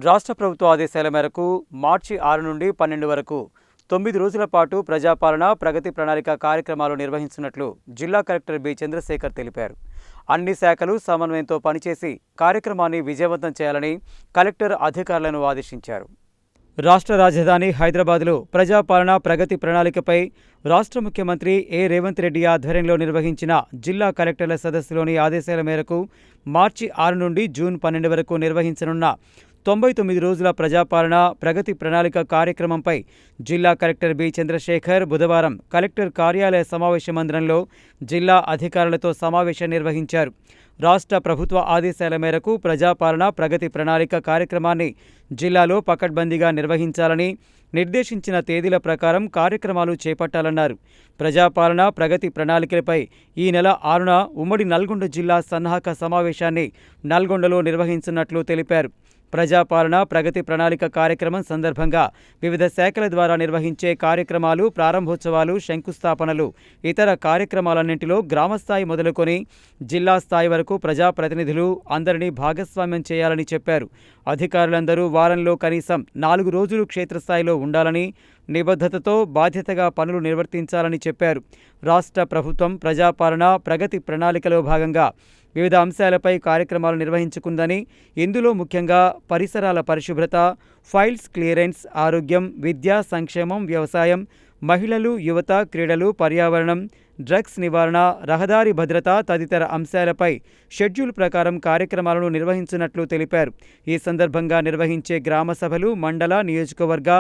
రాష్ట్ర ప్రభుత్వ ఆదేశాల మేరకు మార్చి 6 నుండి 12 వరకు 9 రోజుల పాటు ప్రజాపాలన ప్రగతి ప్రణాళిక కార్యక్రమాలు నిర్వహించినట్లు జిల్లా కలెక్టర్ బి చంద్రశేఖర్ తెలిపారు. అన్ని శాఖలు సమన్వయంతో పనిచేసి కార్యక్రమాన్ని విజయవంతం చేయాలని కలెక్టర్ అధికారులను ఆదేశించారు. రాష్ట్ర రాజధాని హైదరాబాద్లో ప్రజాపాలన ప్రగతి ప్రణాళికపై రాష్ట్ర ముఖ్యమంత్రి రేవంత్ రెడ్డి ఆధ్వర్యంలో నిర్వహించిన జిల్లా కలెక్టర్ల సదస్సులోని ఆదేశాల మేరకు మార్చి 6 నుండి జూన్ 12 వరకు నిర్వహించనున్న 99 రోజుల ప్రజాపాలన ప్రగతి ప్రణాళిక కార్యక్రమంపై జిల్లా కలెక్టర్ బి చంద్రశేఖర్ బుధవారం కలెక్టర్ కార్యాలయ సమావేశ మందిరంలో జిల్లా అధికారులతో సమావేశం నిర్వహించారు. రాష్ట్ర ప్రభుత్వ ఆదేశాల మేరకు ప్రజాపాలన ప్రగతి ప్రణాళిక కార్యక్రమాన్ని జిల్లాలో పకడ్బందీగా నిర్వహించాలని, నిర్దేశించిన తేదీల ప్రకారం కార్యక్రమాలు చేపట్టాలన్నారు. ప్రజాపాలన ప్రగతి ప్రణాళికలపై ఈ నెల 6న ఉమ్మడి నల్గొండ జిల్లా సన్నాహక సమావేశాన్ని నల్గొండలో నిర్వహించనున్నట్లు తెలిపారు. ప్రజాపాలన ప్రగతి ప్రణాళిక కార్యక్రమం సందర్భంగా వివిధ శాఖల ద్వారా నిర్వహించే కార్యక్రమాలు, ప్రారంభోత్సవాలు, శంకుస్థాపనలు, ఇతర కార్యక్రమాలన్నింటిలో గ్రామస్థాయి మొదలుకొని జిల్లా స్థాయి వరకు ప్రజాప్రతినిధులు అందరినీ భాగస్వామ్యం చేయాలని చెప్పారు. అధికారులందరూ వారంలో కనీసం 4 రోజులు క్షేత్రస్థాయిలో ఉండాలని, నిబద్ధతతో బాధ్యతగా పనులు నిర్వర్తించాలని చెప్పారు. రాష్ట్ర ప్రభుత్వం ప్రజాపాలన ప్రగతి ప్రణాళికలో భాగంగా వివిధ అంశాలపై కార్యక్రమాలు నిర్వహించుకుందని, ఇందులో ముఖ్యంగా పరిసరాల పరిశుభ్రత, ఫైల్స్ క్లియరెన్స్, ఆరోగ్యం, విద్య, సంక్షేమం, వ్యవసాయం, మహిళలు, యువత, క్రీడలు, పర్యావరణం, డ్రగ్స్ నివారణ, రహదారి భద్రత తదితర అంశాలపై షెడ్యూల్ ప్రకారం కార్యక్రమాలను నిర్వహించినట్లు తెలిపారు. ఈ సందర్భంగా నిర్వహించే గ్రామ సభలు, మండల, నియోజకవర్గ,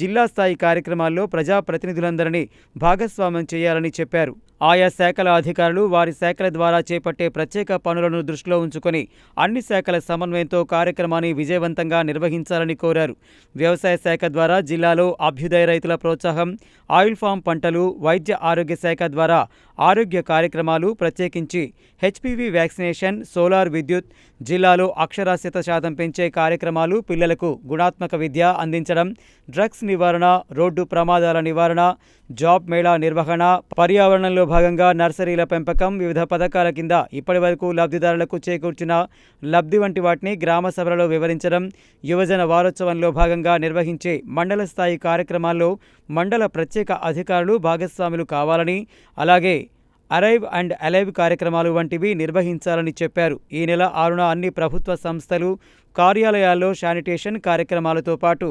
జిల్లా స్థాయి కార్యక్రమాల్లో ప్రజాప్రతినిధులందరినీ భాగస్వామ్యం చేయాలని చెప్పారు. ఆయా శాఖల అధికారులు వారి శాఖల ద్వారా చేపట్టే ప్రత్యేక పనులను దృష్టిలో ఉంచుకొని అన్ని శాఖల సమన్వయంతో కార్యక్రమాన్ని విజయవంతంగా నిర్వహించాలని కోరారు. వ్యవసాయ శాఖ ద్వారా జిల్లాలో అభ్యుదయ రైతుల ప్రోత్సాహం, ఆయిల్ ఫామ్ పంటలు, వైద్య ఆరోగ్య శాఖ ద్వారా ఆరోగ్య కార్యక్రమాలు, ప్రత్యేకించి హెచ్పివి వ్యాక్సినేషన్, సోలార్ విద్యుత్, జిల్లాలో అక్షరాస్యత శాతం పెంచే కార్యక్రమాలు, పిల్లలకు గుణాత్మక విద్య అందించడం, డ్రగ్స్ నివారణ, రోడ్డు ప్రమాదాల నివారణ, జాబ్ మేళా నిర్వహణ, పర్యావరణంలో భాగంగా నర్సరీల పెంపకం, వివిధ పథకాల కింద ఇప్పటివరకు లబ్ధిదారులకు చేకూర్చిన లబ్ధి వంటి వాటిని గ్రామ సభలలో వివరించడం, యువజన వారోత్సవంలో భాగంగా నిర్వహించే మండల స్థాయి కార్యక్రమాల్లో మండల ప్రత్యేక అధికారులు భాగస్వాములు కావాలని, అలాగే అరైవ్ అండ్ అలైవ్ కార్యక్రమాలు వంటివి నిర్వహించాలని చెప్పారు. ఈ నెల 6న అన్ని ప్రభుత్వ సంస్థలు, కార్యాలయాల్లో శానిటేషన్ కార్యక్రమాలతో పాటు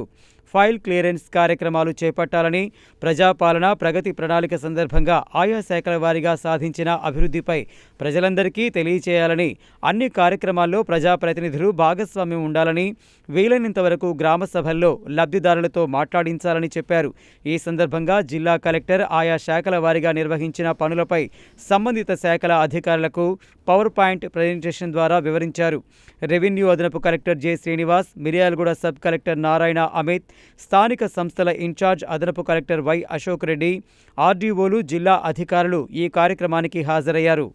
ఫైల్ క్లియరెన్స్ కార్యక్రమాలు చేపట్టాలని, ప్రజాపాలన ప్రగతి ప్రణాళిక సందర్భంగా ఆయా శాఖల వారీగా సాధించిన అభివృద్ధిపై ప్రజలందరికీ తెలియచేయాలని, అన్ని కార్యక్రమాల్లో ప్రజాప్రతినిధులు భాగస్వామ్యం ఉండాలని, వీలైనంత వరకు గ్రామ సభల్లో లబ్ధిదారులతో మాట్లాడించాలని చెప్పారు. ఈ సందర్భంగా జిల్లా కలెక్టర్ ఆయా శాఖల వారీగా నిర్వహించిన పనులపై సంబంధిత శాఖల అధికారులకు పవర్ పాయింట్ ప్రజెంటేషన్ ద్వారా వివరించారు. రెవెన్యూ అదనపు collector J Srinivas, Miryalaguda sub collector Narayana Amit, స్థానిక సంస్థల ఇన్ఛార్జ్ అదనపు కలెక్టర్ వై అశోక్ రెడ్డి, ఆర్డీఓలు, జిల్లా అధికారులు ఈ కార్యక్రమానికి హాజరయ్యారు.